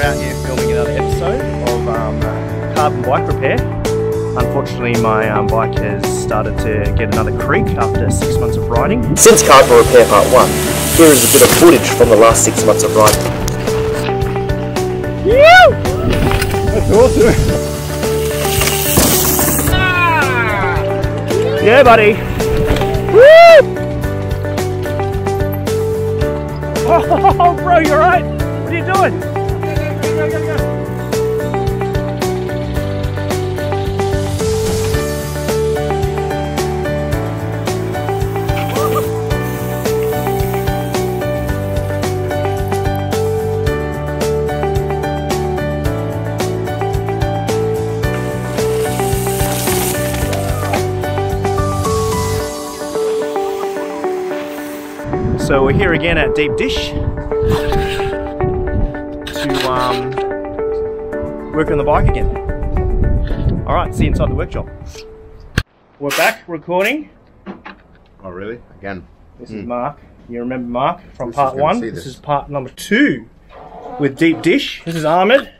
out here filming another episode of carbon bike repair. Unfortunately, my bike has started to get another creak after 6 months of riding. Since carbon repair part 1, here is a bit of footage from the last 6 months of riding. Woo! That's awesome. Yeah, buddy. Woo! Oh, bro, you alright? What are you doing? Go. So we're here again at Deep Dish to work on the bike again. Alright, see you inside the workshop. We're back recording. Oh really? Again? This is Mark. You remember Mark from part 1? This is part number 2 with Deep Dish. This is Ahmed.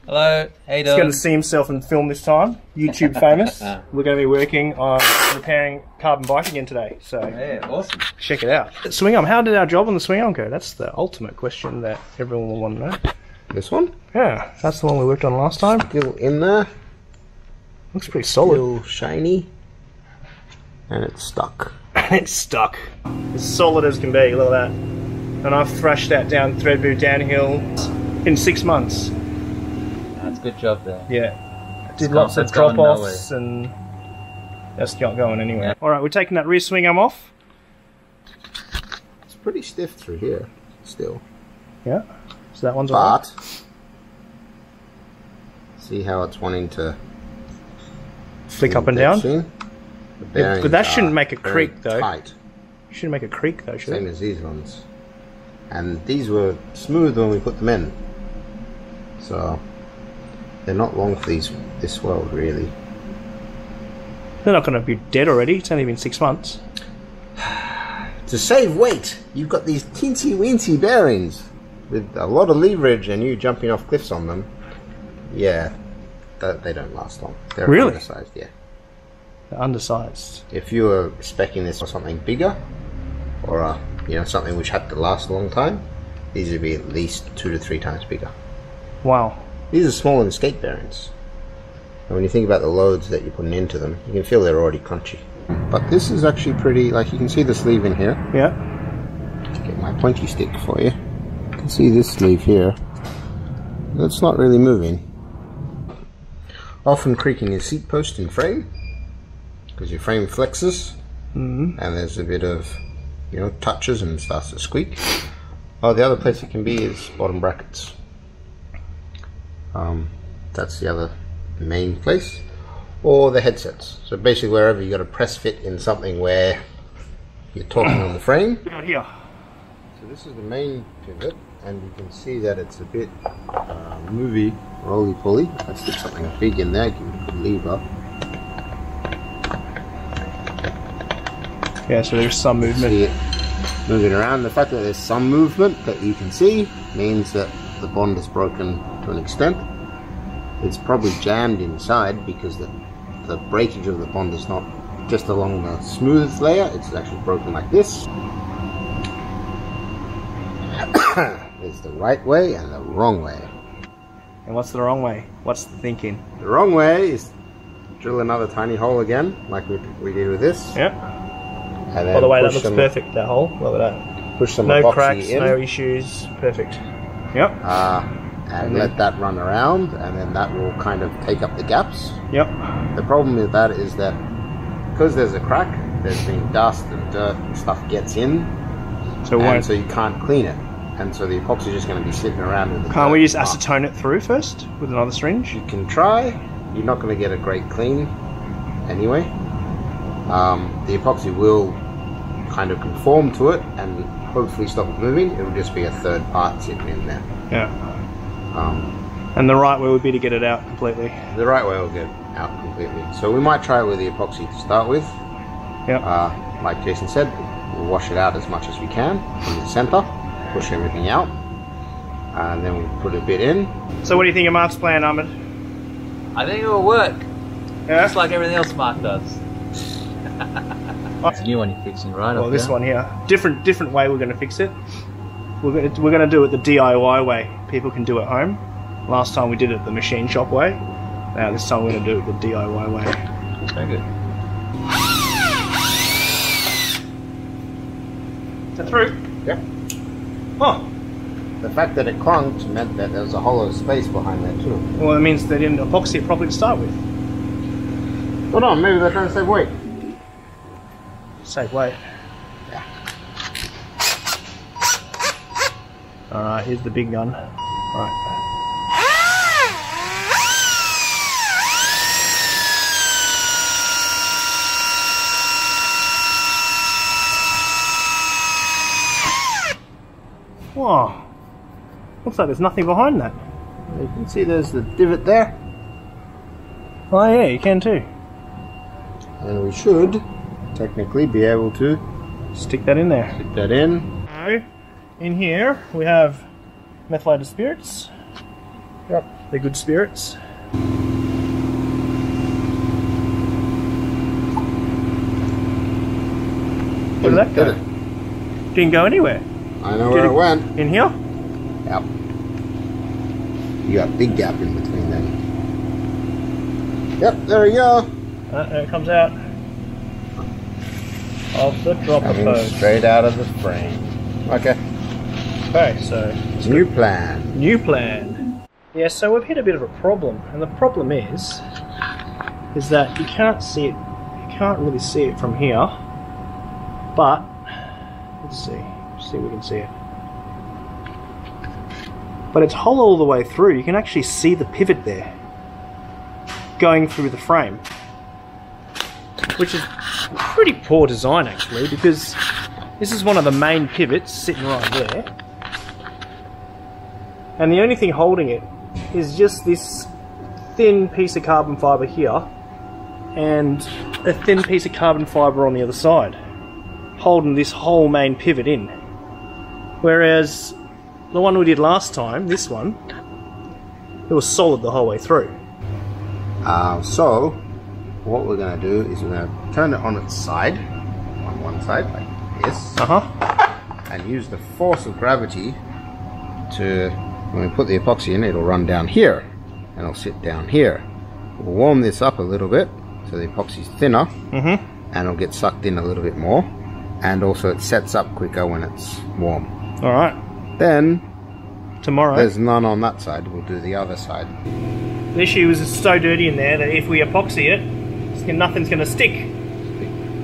Hello, how you doing? He's going to see himself in film this time. YouTube famous. We're going to be working on repairing carbon bike again today. So yeah, awesome. Check it out. Swing arm. How did our job on the swing arm go? That's the ultimate question that everyone will want to know. This one? Yeah, that's the one we worked on last time. Still in there. Looks pretty solid. Still shiny. And it's stuck. It's stuck. As solid as can be. Look at that. And I've thrashed that down Threadboot downhill in 6 months. That's a good job there. Yeah. Did lots of drop-offs and that's not going anywhere. Yeah. Alright, we're taking that rear swing arm off. It's pretty stiff through here, still. Yeah. So that one's alright. But see how it's wanting to flick up and down? Yeah, but that shouldn't make a creak though. Tight. Shouldn't make a creak though, should it? Same as these ones. And these were smooth when we put them in. So they're not long for this world, really. They're not going to be dead already. It's only been 6 months. To save weight, you've got these teensy-weensy bearings with a lot of leverage and you jumping off cliffs on them. Yeah, they don't last long. They're really? Undersized, yeah. They're undersized. If you were speccing this for something bigger, or something which had to last a long time, these would be at least 2 to 3 times bigger. Wow. These are smaller than skate bearings. And when you think about the loads that you're putting into them, you can feel they're already crunchy. But this is actually pretty, like you can see the sleeve in here. Yeah. Let's get my pointy stick for you. You can see this sleeve here. That's not really moving. Often creaking your seat post and frame, because your frame flexes, and there's a bit of, touches and it starts to squeak. Oh, the other place it can be is bottom brackets. That's the other main place, or the headsets. So basically wherever you got a press fit in something where you're talking on the frame. Here. So this is the main pivot, and you can see that it's a bit movie, roly-poly. Let's stick something big in there, give it a good lever. Yeah, so there's some movement. See it moving around. The fact that there's some movement that you can see means that the bond is broken to an extent. It's probably jammed inside because the breakage of the bond is not just along the smooth layer, it's actually broken like this. There's the right way and the wrong way. And what's the wrong way? What's the thinking? The wrong way is drill another tiny hole again, like we did with this. Yep. And then by the way, that looks perfect, that hole. Look at that. Push some no epoxy cracks, in. no issues. Perfect. Yep. And let that run around, and then that will kind of take up the gaps. Yep. The problem with that is that because there's a crack, there's been dust and dirt and stuff gets in, so you can't clean it, and so the epoxy is just going to be sitting around in the Can't we just acetone it through first with another syringe? You can try. You're not going to get a great clean anyway. The epoxy will kind of conform to it and hopefully stop it moving. It'll just be a third part sitting in there. Yeah. And the right way would be to get it out completely. The right way will get it out completely. So we might try it with the epoxy to start with. Yep. Like Jason said, we'll wash it out as much as we can from the center, push everything out, And then we put a bit in. So what do you think of Mark's plan, Ahmed? I think it will work. Yeah? Just like everything else Mark does. It's a new one you're fixing, right? Well, this one here. Different way we're going to fix it. We're going to do it the DIY way. People can do it at home. Last time we did it the machine shop way. Now this time we're going to do it the DIY way. Very good. Is that through? Yep. Oh. The fact that it clunked meant that there was a hollow space behind there too. Well, it means they didn't epoxy it properly to start with. Hold on, maybe they're trying to save weight. Save weight. Yeah. Alright, here's the big gun. Alright. Whoa. Looks like there's nothing behind that. You can see there's the divot there. Oh yeah, you can too. And we should technically be able to Stick that in there. stick that in. So, in here we have methylated spirits. Yep. They're good spirits. Where did that go? Didn't go anywhere. I know where it went. In here? Yep. You got a big gap in between them. Yep, there we go. There it comes out of the dropper Coming hose. straight out of the frame. Okay. Okay, so New plan. new plan. Yeah, so we've hit a bit of a problem, and the problem is that you can't see it. You can't really see it from here, but let's see. See if we can see it. But it's hollow all the way through. You can actually see the pivot there going through the frame, which is pretty poor design actually, because this is one of the main pivots sitting right there, and the only thing holding it is just this thin piece of carbon fibre here and a thin piece of carbon fibre on the other side, holding this whole main pivot in. Whereas the one we did last time, this one, it was solid the whole way through. So what we're going to do is we're going to turn it on its side, on one side like this, and use the force of gravity to, when we put the epoxy in, it'll run down here and it'll sit down here. We'll warm this up a little bit so the epoxy's thinner, and it'll get sucked in a little bit more, and also it sets up quicker when it's warm. Alright. Then Tomorrow. there's none on that side, we'll do the other side. The issue is it's so dirty in there that if we epoxy it, nothing's going to stick.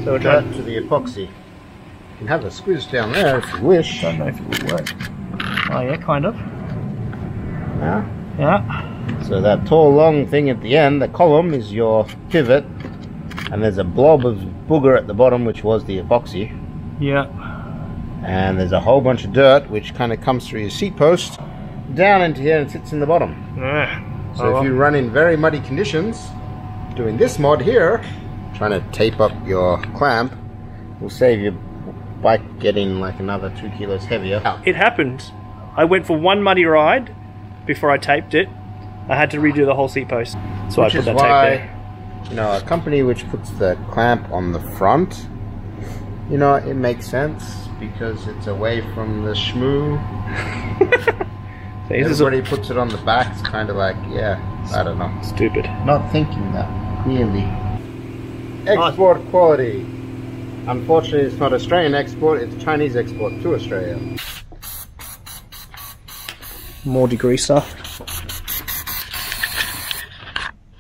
So we're Add trying to the epoxy. You can have a squiz down there if you wish. I don't know if it would work. Oh yeah, kind of. Yeah. Yeah. So that tall long thing at the end, the column, is your pivot, and there's a blob of booger at the bottom which was the epoxy, Yeah. and there's a whole bunch of dirt which kind of comes through your seat post down into here and sits in the bottom. Yeah. So if you run in very muddy conditions, doing this mod here, trying to tape up your clamp, will save your bike getting like another 2 kilos heavier. It happened. I went for one muddy ride before I taped it. I had to redo the whole seat post. So Which I is put that why, tape there. you know, a company which puts the clamp on the front, you know, it makes sense because it's away from the schmoo. So this is Everybody puts it on the back, it's kind of like, yeah, I don't know. stupid. Not thinking that clearly. Export quality. Unfortunately, it's not Australian export, it's Chinese export to Australia. More degreaser.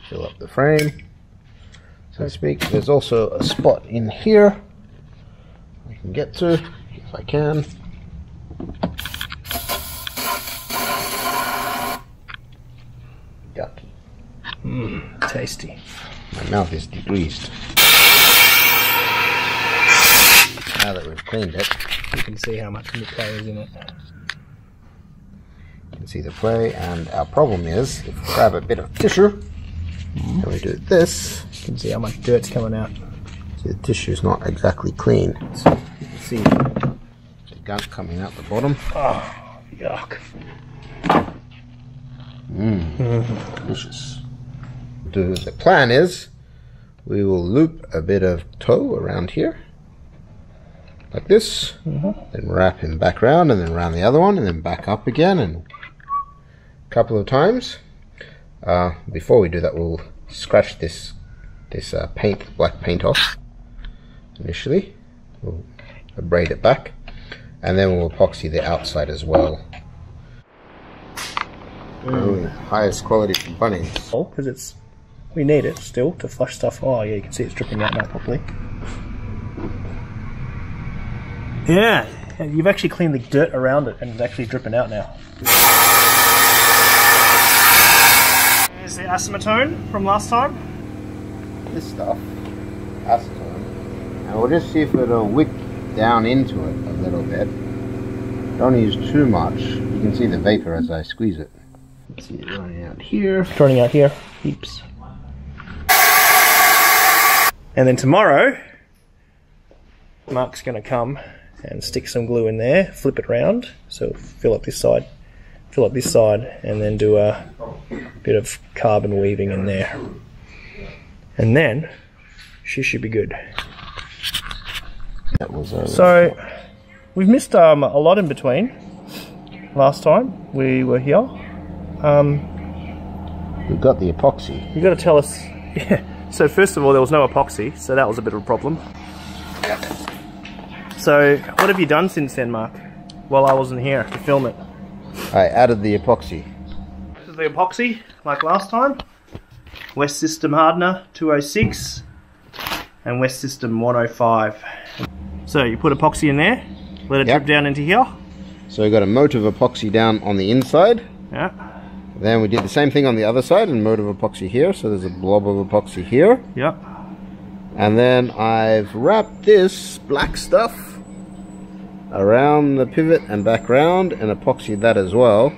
Fill up the frame, so to speak. There's also a spot in here I can get to, if I can. Yucky. Tasty. My mouth is degreased. Now that we've cleaned it, You can see how much clay is in it. you can see the play, and our problem is, if we grab a bit of tissue, and we do this, You can see how much dirt's coming out. see the tissue's not exactly clean. So you can see the gunk coming out the bottom. Yuck. Delicious. The plan is we will loop a bit of toe around here, like this, then wrap him back round, and then round the other one, and then back up again, and a couple of times. Before we do that, we'll scratch this black paint off initially. We'll braid it back, and then we'll epoxy the outside as well. Highest quality from Bunnings. Because we need it still to flush stuff. Oh yeah, you can see it's dripping out now properly. Yeah, you've actually cleaned the dirt around it and it's actually dripping out now. There's the acetone from last time. This stuff, acetone, and we'll just see if it'll wick down into it a little bit. Don't use too much. You can see the vapor as I squeeze it. See it running out here. Turning out here, heaps. And then tomorrow, Mark's going to come and stick some glue in there, flip it around, so fill up this side, and then do a bit of carbon weaving in there. And then, she should be good. That was so, we've missed a lot in between. Last time we were here. We've got the epoxy. You got to tell us. Yeah. So first of all, there was no epoxy, so that was a bit of a problem. So what have you done since then, Mark? While I wasn't here to film it. I added the epoxy. This is the epoxy, like last time. West System Hardener 206 and West System 105. So you put epoxy in there, let it drip down into here. So we got a moat of epoxy down on the inside. Yeah. Then we did the same thing on the other side and moat of epoxy here. So there's a blob of epoxy here. Yep. And then I've wrapped this black stuff around the pivot and back round and epoxied that as well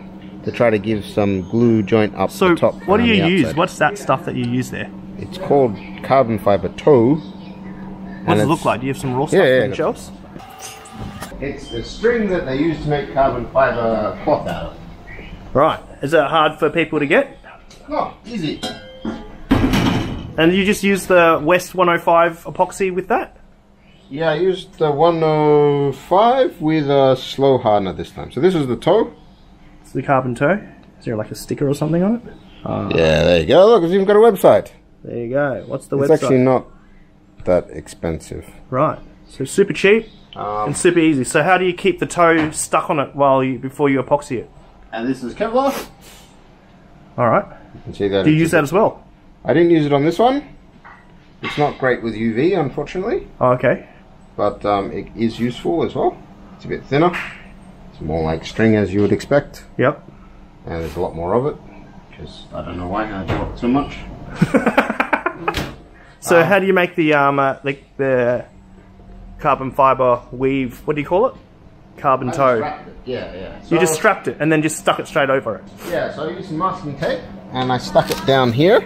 to try to give some glue joint up the top. So what do you use? What's that stuff that you use there? It's called carbon fiber tow. What does it look like? Do you have some raw stuff on the shelves? It's the string that they use to make carbon fiber cloth out of. Right. Is it hard for people to get? No, easy. And you just use the West 105 epoxy with that? Yeah, I used the 105 with a slow hardener this time. So this is the toe. It's the carbon toe. Is there like a sticker or something on it? Yeah, there you go. Look, it's even got a website. There you go. What's the website? It's actually not that expensive. Right. So super cheap and super easy. So how do you keep the toe stuck on it before you epoxy it? And this is Kevlar. All right. You can see that. Do you use that as well? I didn't use it on this one. It's not great with UV, unfortunately. Oh, okay. But it is useful as well. It's a bit thinner. It's more like string as you would expect. Yep. And there's a lot more of it. Because I don't know why I bought so much. So how do you make the carbon fiber weave? What do you call it? Carbon toe. Yeah. So you just strapped it and then just stuck it straight over it. Yeah. So I used some masking tape and I stuck it down here.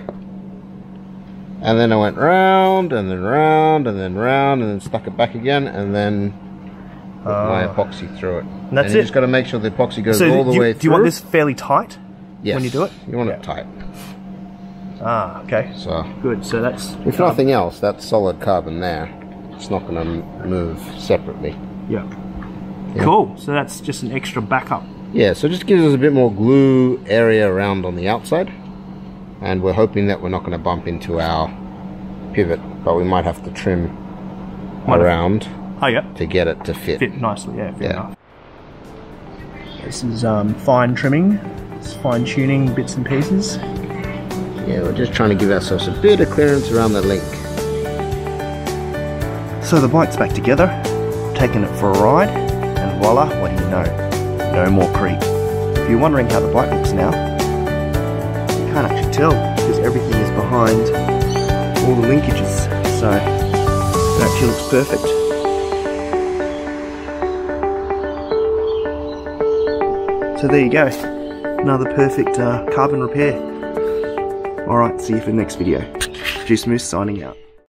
And then I went round and then round and then round and then stuck it back again and then put my epoxy through it. And that's it. You just got to make sure the epoxy goes all the way through. Do you want this fairly tight? Yes. When you do it? You want it tight. Ah, okay. So good. So that's if nothing else, that's solid carbon there. It's not going to move separately. Yeah. Cool. So that's just an extra backup. Yeah. So it just gives us a bit more glue area around on the outside, and we're hoping that we're not going to bump into our pivot, but we might have to trim around to get it to fit. Fit nicely. Yeah. Fair enough. This is fine trimming. It's fine tuning bits and pieces. Yeah, we're just trying to give ourselves a bit of clearance around the link. So the bike's back together, taking it for a ride, and voila, what do you know? No more creep. If you're wondering how the bike looks now, you can't actually tell because everything is behind all the linkages, so it actually looks perfect. So there you go, another perfect carbon repair. Alright, see you for the next video. Juice Moose signing out.